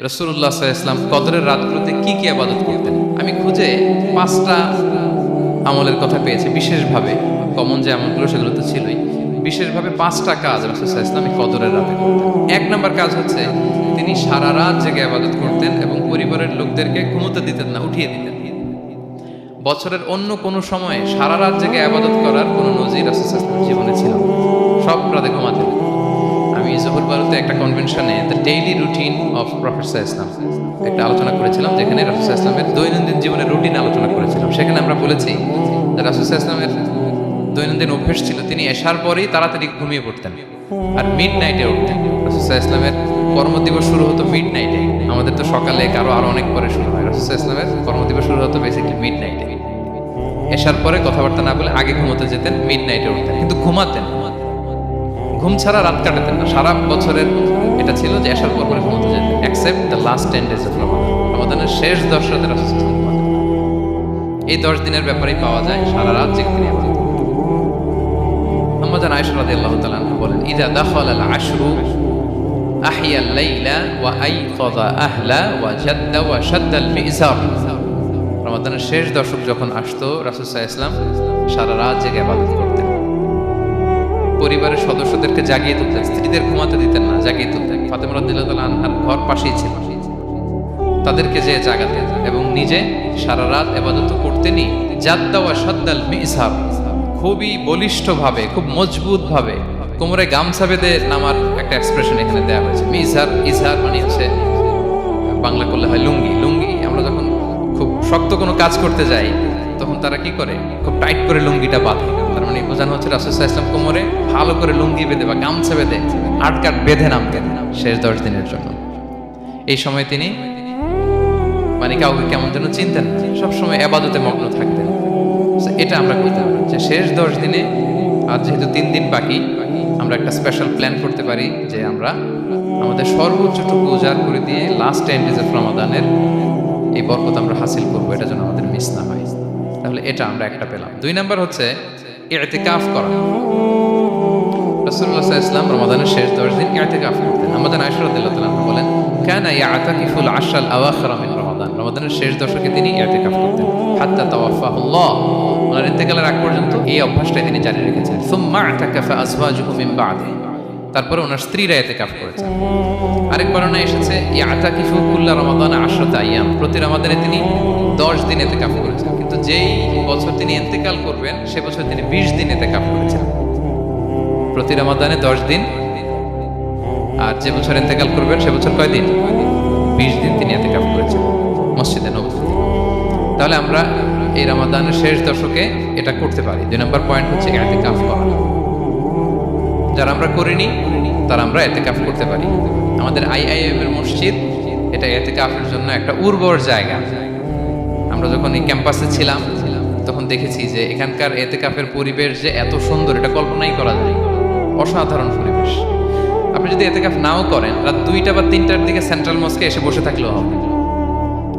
রাসূলুল্লাহ সাল্লাল্লাহু আলাইহি ওয়াসাল্লাম কদরের রাতগুলোতে কি কি ইবাদত করতেন? আমি খুঁজে 5টা আমলের কথা পেয়েছি বিশেষভাবে। কমন যে আমলগুলো সেগুলো তো ছিলই, বিশেষভাবে 5টা কাজ রাসূল সাল্লাল্লাহু আলাইহি ওয়াসাল্লাম কদরের রাতে করতেন। 1 নাম্বার কাজ হচ্ছে তিনি সারা রাত জেগে ইবাদত করতেন এবং পরিবারের লোকদেরকে ঘুমোতে দিতেন না, উঠিয়ে দিতেন। বছরের অন্য কোনো সময়ে সারা রাত জেগে ইবাদত করার কোনো নজির রাসূল সাল্লাল্লাহু আলাইহি ওয়াসাল্লামের জীবনে ছিল না। সব রাতে ঘুমাতেন। আমি জোহর বারুতে একটা কনভেনশনে the daily routine of prophet সাল্লাল্লাহু আলাইহি ওয়াসাল্লাম একটা আলোচনা করেছিলাম, যেখানে রাসূল সাল্লাল্লাহু আলাইহি ওয়াসাল্লামের দৈনন্দিন জীবনের রুটিন আলোচনা করেছিলাম। সেখানে আমরা বলেছি যে রাসূল সাল্লাল্লাহু আলাইহি ওয়াসাল্লামের দৈনন্দিন অভ্যাস ছিল তিনি এশার পরেই তাড়াতাড়ি ঘুমিয়ে পড়তেন আর মিড নাইটে উঠতেন। রাসূল সাল্লাল্লাহু আলাইহি ওয়াসাল্লামের কর্মদিবস শুরু হতো মিড নাইটে। আমাদের তো সকালে আরো অনেক পরে শুরু হয়। রাসূল সাল্লাল্লাহু আলাইহি ওয়াসাল্লামের কর্মদিবস শুরু হতো বেসিক্যালি মিড নাইটে। এশার পরে কথাবার্তা না বলে আগে ঘুমোতে যেতেন, মিড নাইটে উঠতেন, কিন্তু ঘুমাতেন। ঘুম ছাড়া রাত কাটাতেন না। সারা বছরের এটা ছিল যে এশার পর পরে ঘুমোতে যেতেন, except the last 10 days of Ramadan. রমাদানের শেষ 10 রাতে রাসূল সাল্লাল্লাহু আলাইহি ওয়াসাল্লাম ঘুমাতেন। এই 10 দিনের ব্যাপারেই পাওয়া যায় সারা রাত জেগে তিনি ইবাদত করতেন। আম্মা জান আয়েশা রাদিয়াল্লাহু তাআলা আনহা বলেন, ইযা দাখালাল আশরু আহিয়াল লাইলা ওয়া আইকাযা আহলা ওয়া জাদ্দা ওয়া শাদ্দাল মিজার। রমাদানের শেষ দশক যখন আসতো রাসূল সাল্লাল্লাহু আলাইহি ওয়াসাল্লাম সারা রাত জেগে ইবাদত করতেন। পরিবারের সদস্যদেরকে জাগিয়ে তুলতেন, স্ত্রীদের ঘুমাতে দিতেন না, জাগিয়ে তুলতেন। ফাতেমা রাদিয়াল্লাহু তাআলা আনহার ঘর পাশেই ছিল, তাদেরকে যে জাগাতেন এবং নিজে সারা রাত ইবাদত করতেনই। জাদ্দা ওয়া শাদ্দাল মিজার, খুবই বলিষ্ঠভাবে, খুব মজবুতভাবে কোমরে গামছা বেঁধে নামার একটা এক্সপ্রেশন এখানে দেওয়া হয়েছে। মিজার, ইজহার মানে হচ্ছে বাংলা করলে হয় লুঙ্গি। লুঙ্গি আমরা যখন খুব শক্ত কোনো কাজ করতে যাই তখন তারা কি করে, খুব টাইট করে লুঙ্গিটা বাঁধে। তার মানে বোঝানো হচ্ছে রাসূল সাল্লাল্লাহু আলাইহি ওয়াসাল্লাম কোমরে ভালো করে লুঙ্গি বেঁধে বা গামছা বেঁধে আটকাট বেঁধে নামতেন শেষ 10 দিনের জন্য। এই সময় তিনি মানে কাউকে কেমন যেন চিনতেন না, সবসময় ইবাদতে মগ্ন থাকতেন। এটা আমরা করতে পারি যে শেষ 10 দিনে, আর যেহেতু 3 দিন বাকি, আমরা একটা স্পেশাল প্ল্যান করতে পারি যে আমরা আমাদের সর্বোচ্চটুকু উজাড় করে দিয়ে লাস্ট 10 days অফ রমাদানের এই বরকত আমরা হাসিল করবো, এটা যেন আমাদের মিস না হয়। তাহলে এটা আমরা একটা পেলাম। 2 নাম্বার হচ্ছে ইতিকাফ করা। রাসূলুল্লাহ সাল্লাল্লাহু আলাইহি ওয়াসাল্লাম রমাদানের শেষ 10 দিন ইতিকাফ করতেন। আমাদের আয়েশা রাদিয়াল্লাহু তাআলা বলেন, কানা ইয়াতাকিফুল আশরাল আওয়াখির মিন রমাদান। রমাদানের শেষ দশকে তিনি ইতিকাফ করতেন হাত্তা তাওয়াফাহুল্লাহ, ওনার ইন্তেকালের আগ পর্যন্ত এই অভ্যাসটাই তিনি জারি রেখেছেন। সুম্মা আতাকাফা আজওয়াজুহু মিন বা'দি, তারপরে ওনার স্ত্রীরা ইতিকাফ করেছেন। আরেক বর্ণনায় এসেছে ইয়াতাকিফু কুল্লা রমাদান 10 আইয়াম, প্রতি রমাদানে তিনি 10 দিন ইতিকাফ করেছেন। কিন্তু যেই বছর তিনি ইন্তেকাল করবেন সে বছর তিনি 20 দিন ইতিকাফ করেছেন। প্রতি রমাদানে 10 দিন, আর যে বছর ইন্তেকাল করবেন সে বছর কয় দিন? 20 দিন তিনি ইতিকাফ করেছেন মসজিদে নববীতে। তাহলে আমরা এই রমাদানের শেষ দশকে এটা করতে পারি। 2 নম্বর পয়েন্ট হচ্ছে ইতিকাফ করা। যারা আমরা করিনি তারা আমরা ইতিকাফ করতে পারি। আমাদের আইআইএম এর মসজিদ এটা ইতিকাফের জন্য একটা উর্বর জায়গা। আমরা যখন এই ক্যাম্পাসে ছিলাম তখন দেখেছি যে এখানকার ইতিকাফের পরিবেশ যে এত সুন্দর, এটা কল্পনাই করা যায়। অসাধারণ পরিবেশ। আপনি যদি ইতিকাফ নাও করেন, রাত 2টা বা 3টার দিকে সেন্ট্রাল মস্কে এসে বসে থাকলেও হবে।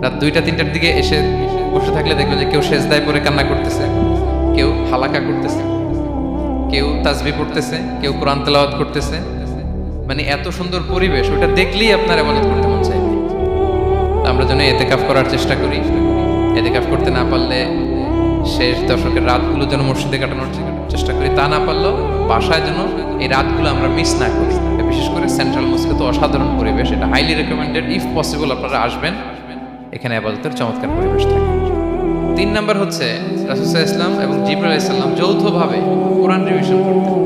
রাত 2টা 3টার দিকে এসে বসে থাকলে দেখবেন যে কেউ সেজদায় পড়ে কান্না করতেছে, কেউ হালাকা করতেছে, কেউ তাসবিহ পড়তেছে, কেউ কোরআন তেলাওয়াত করতেছে। মানে এত সুন্দর পরিবেশ, ওটা দেখলেই আপনার ইবাদত করতে মন চাইবে। আমরা যেন ইতিকাফ করার চেষ্টা করি। ইতিকাফ করতে না পারলে শেষ দশকের রাতগুলো যেন মসজিদে কাটানোর চেষ্টা করি। তা না পারলেও বাসায় যেন এই রাতগুলো আমরা মিস না করি। বিশেষ করে সেন্ট্রাল মস্কে তো অসাধারণ পরিবেশ, এটা হাইলি রেকমেন্ডেড। ইফ পসিবল আপনারা আসবেন, এখানে ইবাদতের চমৎকার পরিবেশ থাকে। 3 নাম্বার হচ্ছে রাসূল সাল্লাল্লাহু আলাইহি ওয়াসাল্লাম এবং জিবরাইল আলাইহিস সালাম যৌথভাবে কোরআন রিভিশন করতেন।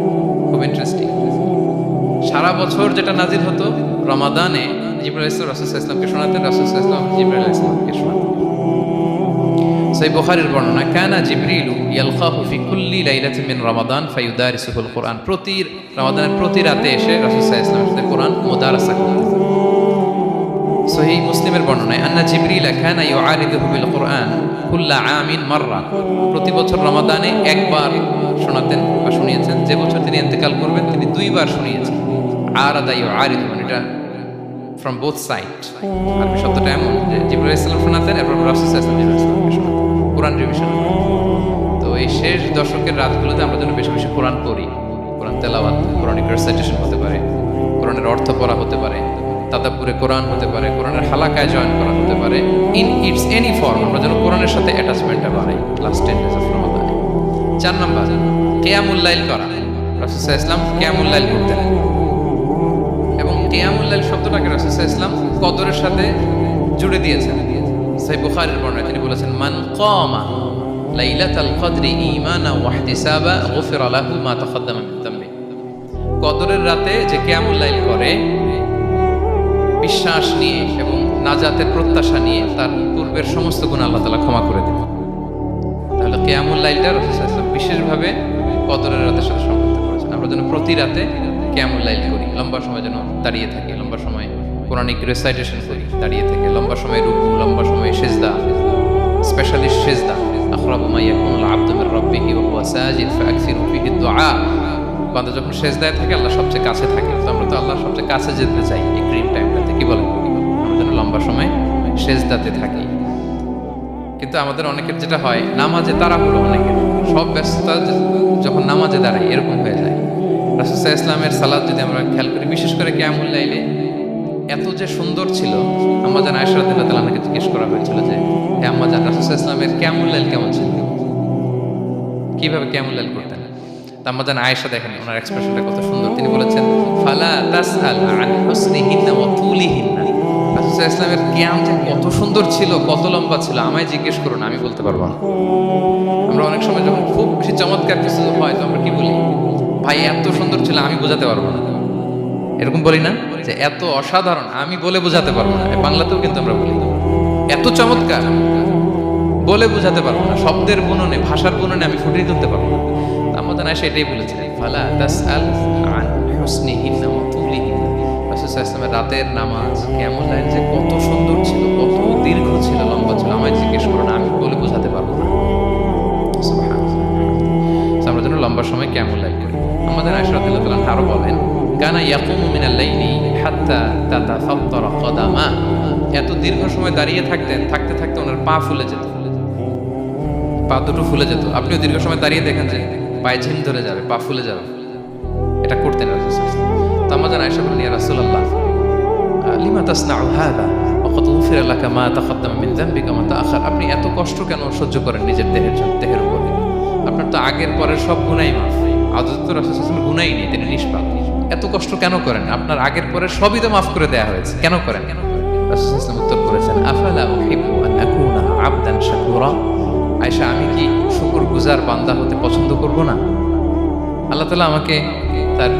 খুব ইন্টারেস্টিং। সারা বছর যেটা নাজিল হতো, রমাদানে জিবরাইল আলাইহিস সালাম রাসূল সাল্লাল্লাহু আলাইহি ওয়াসাল্লামকে শোনাতেন, রাসূল সাল্লাল্লাহু আলাইহি ওয়াসাল্লাম জিবরাইল আলাইহিস সালামকে শোনাতেন। সহিহ বুখারীর বর্ণনা, কানা জিবরিলু ইয়ালকাহু ফি কুল্লি লাইলাতিন মিন রমাদান ফায়ুদারিসুহুল কুরআন। প্রতি রমাদানের প্রতি রাতে এসে রাসূল সাল্লাল্লাহু আলাইহি ওয়াসাল্লামের সাথে কোরআন মুদারাসা করতেন। সহিহ মুসলিমের বর্ণনায়, আন্না জিবরিল কানা ইউআরিদুহু বিল কুরআন কুল্লা আমিন মাররা। প্রতি বছর রমাদানে একবার শোনাতেন বা শুনিয়েছেন। যে বছর তিনি ইন্তেকাল করবেন তিনি 2 বার শুনিয়েছেন। আরাদা ইউআরিদু, এটা ফ্রম বোথ সাইড। আরবি শব্দটা এমন যে জিবরাইল আলাইহিস সালাম শোনাতেন, এরপর রাসূল সাল্লাল্লাহু আলাইহি ওয়াসাল্লামকে শোনাতেন কোরআন রিভিশন। তো এই শেষ দশকের রাতগুলোতে আমরা যেন বেশি বেশি কোরআন পড়ি। কোরআন তেলাওয়াত, কোরআনিক রেসাইটেশন হতে পারে, কোরআনের অর্থ পড়া হতে পারে, তাদাব্বুরে কোরআন হতে পারে, কোরআনের হালাকায় জয়েন করা হতে পারে, ইন ইটস এনি ফর্ম আমরা যেন কোরআনের সাথে অ্যাটাচমেন্টটা বাড়াই লাস্ট 10 ডেজ অফ রমাদানে। 4 নাম্বার, কিয়ামুল লাইল করা। রাসূল সাল্লাল্লাহু আলাইহি ওয়াসাল্লাম কিয়ামুল লাইল করতেন এবং কিয়ামুল লাইল শব্দটাকে রাসূল সাল্লাল্লাহু আলাইহি ওয়াসাল্লাম কদরের সাথে জুড়ে দিয়েছেন। সহিহ বুখারীর বর্ণনায় তিনি বলেছেন, মান কামা লাইলাতাল কদরি ঈমানা ওয়া ইহতিসাবা গুফিরা লাহু মা তাকাদ্দামা মিন যামবি। কদরের রাতে যে কিয়ামুল লাইল করে বিশ্বাস নিয়ে এবং নাজাতের প্রত্যাশা নিয়ে, তার পূর্বের সমস্ত গুনাহ আল্লাহ তাআলা ক্ষমা করে দেবেন। তাহলে কিয়ামুল লাইলটা রাসূল সাল্লাল্লাহু আলাইহি ওয়াসাল্লাম বিশেষভাবে কদরের রাতের সাথে সম্পৃক্ত করেছেন। আমরা যেন প্রতি রাতে কিয়ামুল লাইল করি, লম্বা সময় যেন দাঁড়িয়ে থাকি, লম্বা সময় কোরআনিক রেসাইটেশন করি, দাঁড়িয়ে থেকে লম্বা সময় রুকু, লম্বা সময় সিজদা, স্পেশালি সিজদা। আখরাবু মা ইয়াকুনুল আবদু মির রাব্বিহি ওয়া হুয়া সাজিদ ফাআকসিরু ফীহি দুআ। বান্দা যখন সিজদায় থাকে আল্লাহ সবচেয়ে কাছে থাকে, তো আমরা তো আল্লাহর সবচেয়ে কাছে যেতে চাই এই গ্রিন টাইমটাতে। কি বলেন? আমরা যেন লম্বা সময় সিজদাতে থাকি। কিন্তু আমাদের অনেকের যেটা হয়, নামাজে তাড়াহুড়ো, অনেকের সব ব্যস্ততা যখন নামাজে দাঁড়াই এরকম হয়ে যায়। রাসূল সাল্লাল্লাহু আলাইহি ওয়াসাল্লামের সালাত যদি আমরা খেয়াল করি, বিশেষ করে কিয়ামুল লাইলে এত যে সুন্দর ছিল, আম্মাজান আয়েশা রাদিয়াল্লাহু তাআলা আনহাকে জিজ্ঞেস করা হয়েছিল যে, হে আম্মাজান, রাসূল সাল্লাল্লাহু আলাইহি ওয়াসাল্লামের কিয়ামুল লাইল কেমন ছিল, কিভাবে কিয়ামুল লাইল করতেন? আম্মাজান আয়েশা দেখেন ওনার এক্সপ্রেশনটা কত সুন্দর। তিনি বলেছেন, ফালা তাসআল আন হুসনিহিন্না ওয়া তুলিহিন্না। রাসূল সাল্লাল্লাহু আলাইহি ওয়াসাল্লামের কিয়াম যে কত সুন্দর ছিল, কত লম্বা ছিল, আমায় জিজ্ঞেস করুন, আমি বলতে পারবো না। আমরা অনেক সময় যখন খুব বেশি চমৎকার কিছু হয় তো আমরা কি বলি, ভাই এত সুন্দর ছিল, আমি বোঝাতে পারবো না। এরকম বলি না যে এত অসাধারণ, আমি বলে বোঝাতে পারবো না। বাংলাতেও কিন্তু আমরা বলি এত চমৎকার, বলে বোঝাতে পারবো না, শব্দের বুননে, ভাষার বুননে আমি ফুটিয়ে তুলতে পারবো না। আমাদের আয়েশা এটাই বলেছিলেন, ফালা তাসআল আন হুসনিহিন্না ওয়া তুলিহিন্না। রাসূল সাল্লাল্লাহু আলাইহি ওয়াসাল্লামের রাতের নামাজ কিয়ামুল লাইল যে কত সুন্দর ছিল, কত দীর্ঘ ছিল, লম্বা ছিল, আমায় জিজ্ঞেস করো না, আমি বলে বোঝাতে পারবো না। সুবহানাল্লাহ। আমরা যেন লম্বা সময় কিয়ামুল লাইল করি। আমাদের আয়েশা রাদিয়াল্লাহু তাআলা আরো বলেন, কানা ইয়াকুমু মিনাল লাইলি হাত্তা তাতাফাত্তারা কদামা। এত দীর্ঘ সময় দাঁড়িয়ে থাকতেন, থাকতে থাকতে ওনার পা ফুলে যেত, পা দুটো ফুলে যেত। আপনিও দীর্ঘ সময় দাঁড়িয়ে দেখেন যে পায়ে ঝিম ধরে যাবে, পা ফুলে যাবে, এটা করতেন রাসূল সাল্লাল্লাহু আলাইহি ওয়াসাল্লাম। তো আম্মাজান আয়েশা বলেন, ইয়া রাসূলুল্লাহ লিমা তাসনাউ হাযা ওয়া ক্বাদ গুফিরা লাকা মা তাকাদ্দামা মিন যামবিকা ওয়া মা তাআখার। আপনি এত কষ্ট কেন সহ্য করেন নিজের দেহের উপরে? আপনার তো আগের পরের সব গুনাহ মাফ। আদত তো রাসূল সাল্লাল্লাহু আলাইহি ওয়াসাল্লাম গুনাহই নেই, তিনি নিষ্পাপ। এত কষ্ট কেন করেন? আপনার আগের পরের সবই তো মাফ করে দেয়া হয়েছে, কেন করেন? রাসূল সাল্লাল্লাহু আলাইহি ওয়াসাল্লাম উত্তর করেছেন, আফালা উহিব্বু আন আকুনা আবদান শাকুরা। আয়েশা, আমি কি শুকরগুজার বান্দা হতে পছন্দ করব না? আল্লাহ তাআলা আমাকে তার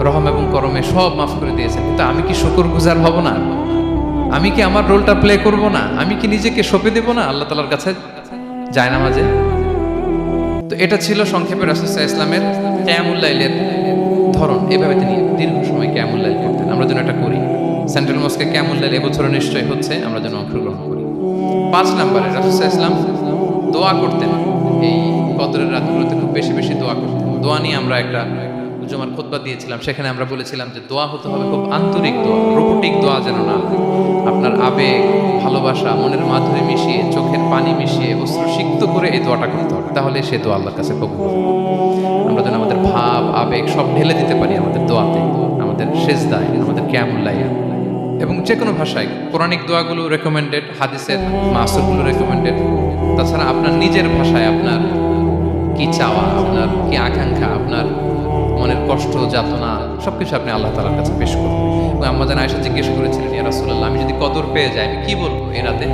রহম এবং করমে সব মাফ করে দিয়েছেন, কিন্তু আমি কি শুকরগুজার হব না? আমি কি আমার রোলটা প্লে করব না? আমি কি নিজেকে সঁপে দেব না আল্লাহ তাআলার কাছে জায়নামাজে? তো এটা ছিল সংক্ষেপে রাসূল সাল্লাল্লাহু আলাইহি ওয়াসাল্লামের কিয়ামুল লাইলের ধরন। এভাবে তিনি দীর্ঘ সময় কিয়ামুল লাইল করতেন। আমরা যেন এটা করি। সেন্ট্রাল মস্কে কিয়ামুল লাইল এবছর নিশ্চয়ই হচ্ছে, আমরা যেন অংশগ্রহণ করি। 5 নম্বরে রাসূল সাল্লাল্লাহু আলাইহি ওয়াসাল্লাম দোয়া করতেন। এই কদরের রাতগুলোতে খুব বেশি বেশি দোয়া করতেন। দোয়া নিয়ে আমরা একটা জুমার খুতবা দিয়েছিলাম, সেখানে আমরা বলেছিলাম যে দোয়া হতে হবে খুব আন্তরিক দোয়া, রোবোটিক দোয়া যেন না। আপনার আবেগ, ভালোবাসা, মনের মাধুরী মিশিয়ে, চোখের পানি মিশিয়ে, অশ্রু সিক্ত করে এই দোয়াটা করতে হবে, তাহলে সে দোয়া আল্লাহর কাছে কবুল হবে। আমরা যেন আমাদের ভাব, আবেগ সব ঢেলে দিতে পারি আমাদের দোয়াতে, আমাদের সিজদায়, আমাদের কিয়ামুল লাইলে। এবং যে কোনো ভাষায় কোরআনিক দোয়াগুলো রেকমেন্ডেড, হাদিসের মাসুরগুলো রেকমেন্ডেড। তাছাড়া আপনার নিজের ভাষায় আপনার কি চাওয়া, আপনার কি আকাঙ্ক্ষা, আপনার মনের কষ্ট, যাতনা সবকিছু আপনি আল্লাহ তাআলার কাছে পেশ করুন। এবং আম্মাজান আয়েশা জিজ্ঞেস করেছিলেন, ইয়া রাসূলুল্লাহ, আমি যদি কদর পেয়ে যাই আমি কি বলবো এই রাতে?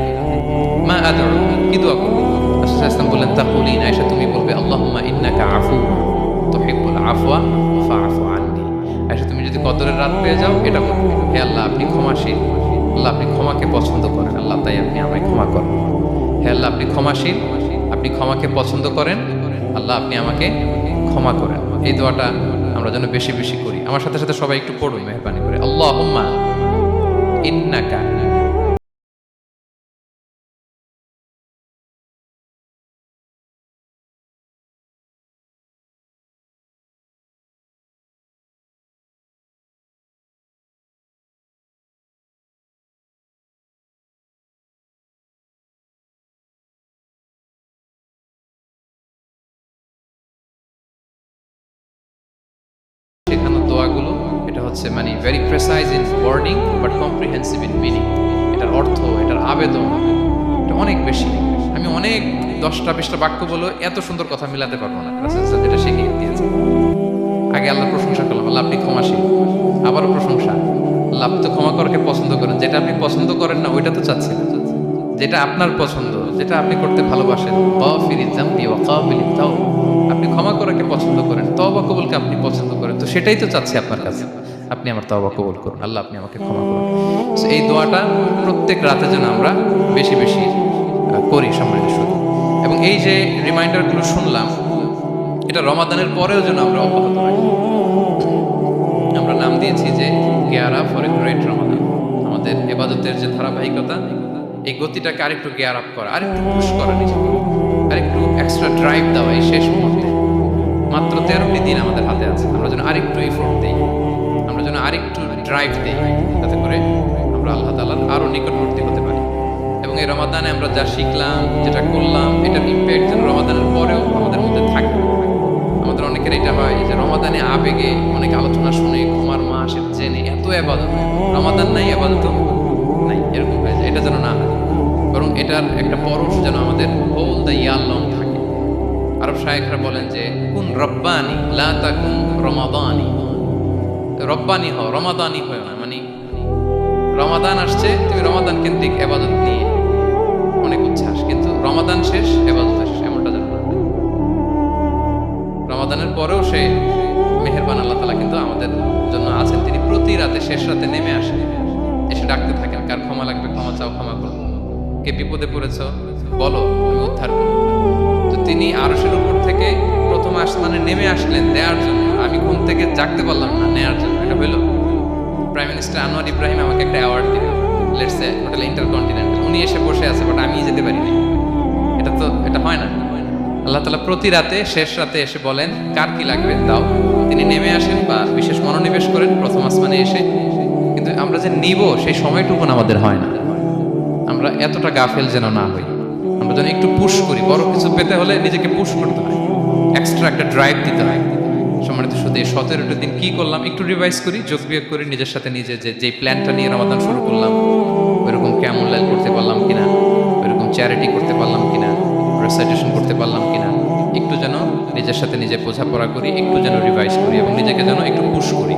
মা আদউ, কি দোয়া করব? রাসূল সাল্লাল্লাহু আলাইহি ওয়াসাল্লাম বললেন, তাকুলিন, আয়েশা তুমি বলবে, আল্লাহুম্মা ইন্নাকা আফুউন তুহিব্বুল আফওয়া ফাআফু আন্নী। আয়েশা তুমি যদি কদরের রাত পেয়ে যাও এটা বলবে, হে আল্লাহ আপনি ক্ষমাশীল, আল্লাহ আপনি ক্ষমাকে পছন্দ করেন, আল্লাহ তাই আপনি আমায় ক্ষমা করেন। হে আল্লাহ আপনি ক্ষমাশীল, আপনি ক্ষমাকে পছন্দ করেন, আল্লাহ আপনি আমাকে ক্ষমা করেন। এই দোয়াটা আমরা যেন বেশি বেশি করি। আমার সাথে সাথে সবাই একটু পড়ুন মেহরবানি করে, আল্লাহুম্মা ইন্নাকা। শেখানো দোয়াগুলো, এটা হচ্ছে মানে very precise in wording but comprehensive in meaning. এটার অর্থ, এটার আবেদন এটা অনেক বেশি। আমি অনেক 10টা-20টা বাক্য বলেও এত সুন্দর কথা মিলাতে পারবো না। রাসূল সাল্লাল্লাহু আলাইহি ওয়াসাল্লাম যেটা শিখিয়ে দিয়েছে। আগে আল্লাহর প্রশংসা করলাম, আল্লাহ আপনি ক্ষমাশীল। আবারও প্রশংসা, আল্লাহ আপনি তো ক্ষমা করাকে পছন্দ করেন। যেটা আপনি পছন্দ করেন না ওইটা তো চাচ্ছি না, যেটা আপনার পছন্দ, যেটা আপনি করতে ভালোবাসেন। গাফিরিয যামবি ওয়া কাবিলিত তাওবা, আপনি ক্ষমা করাকে পছন্দ করেন, তওবা কবুলকে আপনি পছন্দ করেন। তো সেটাই তো চাচ্ছি আপনার কাছে, আপনি আমার তওবা কবুল করুন, আল্লাহ আপনি আমাকে ক্ষমা করুন। সো এই দোয়াটা প্রত্যেক রাতে যেন আমরা বেশি বেশি করি সম্মানিত শুধু। এবং এই যে রিমাইন্ডারগুলো শুনলাম, এটা রমাদানের পরেও যেন আমরা অব্যাহত রাখি। আমরা নাম দিয়েছি যে গিয়ারা ফর এ গ্রেট রমাদান। আমাদের ইবাদতের যে ধারাবাহিকতা, এই গতিটাকে আরেকটু গিয়ার আপ করা, আরেকটু পুশ করা নিজেকে, আরেকটু এক্সট্রা ড্রাইভ দেওয়া এই শেষ মুহূর্তে। মাত্র 13টি দিন আমাদের হাতে আছে, আমরা যেন আরেকটু এফোর্ট দিই, আমরা যেন আরেকটু ড্রাইভ দিই, যাতে করে আমরা আল্লাহ তাআলার আরো নিকটবর্তী হতে পারি। এবং এই রমাদানে আমরা যা শিখলাম, যেটা করলাম, এটার ইম্প্যাক্ট যেন রমাদানের পরেও আমাদের মধ্যে থাকে। আমাদের অনেকের এটা হয় যে রমাদানে আবেগে অনেক আলোচনা শুনে, ঘুমার মাস জেনে এত ইবাদত, রমাদান নাই ইবাদত নাই, এরকম হয়ে যায়। এটা যেন না হয়, বরং এটার একটা পরশ যেন আমাদের হোল দ্য ইয়ার লং থাকে। আরব শায়েখরা বলেন যে কুন রব্বানি লা তাকুন রমাদানি। রব্বানি হও, রমাদানি হয় না। মানে রমাদান আসছে, তুমি রমাদান কেন্দ্রিক ইবাদত নিয়ে অনেক উচ্ছ্বাস, কিন্তু রমাদান শেষ, ইবাদত শেষ, এমনটা যেন না। রমাদানের পরেও সে মেহেরবান আল্লাহ তাআলা কিন্তু আমাদের জন্য আছেন। তিনি প্রতি রাতে শেষ রাতে নেমে আসেন, এসে ডাকতে থাকেন, কার ক্ষমা লাগবে ক্ষমা চাও, ক্ষমা করো। কে বিপদে পড়েছ বলো, আমি উদ্ধার করব। তো তিনি আরশের উপর থেকে প্রথম আসমানে নেমে আসলেন দেওয়ার জন্য। আমি ঘুম থেকে জাগতে পারলাম না, নেয়ার জন্য। এটা হইলো প্রাইম মিনিস্টার আনোয়ার ইব্রাহিম আমাকে একটা অ্যাওয়ার্ড দিলেন, লেটস সে হোটেল ইন্টারকন্টিনেন্টাল, উনি এসে বসে আছে, বাট আমি যেতে পারিনি। এটা হয় না। আল্লাহ তাআলা প্রতি রাতে শেষ রাতে এসে বলেন কার কি লাগবে দাও। তিনি নেমে আসেন বা বিশেষ মনোনিবেশ করেন প্রথম আসমানে এসে, কিন্তু আমরা যে নিব সেই সময়টুকু আমাদের হয় না। আমরা এতটা গাফেল যেন না হই, আমরা যেন একটু পুশ করি। বড় কিছু পেতে হলে নিজেকে পুশ করতে হয়, এক্সট্রা একটা ড্রাইভ দিতে হয়। সম্মানিত শুধু এই 17টা দিন কি করলাম একটু রিভাইজ করি, যোগ বিয়োগ করি নিজের সাথে নিজে, যে প্ল্যানটা নিয়ে রমাদান শুরু করলাম ওইরকম কেমন লাইল করতে পারলাম কিনা, ওইরকম চ্যারিটি করতে পারলাম কিনা, রেসাইটেশন করতে পারলাম কিনা, একটু যেন নিজের সাথে নিজে বোঝাপড়া করি, একটু যেন রিভাইজ করি এবং নিজেকে যেন একটু পুশ করি।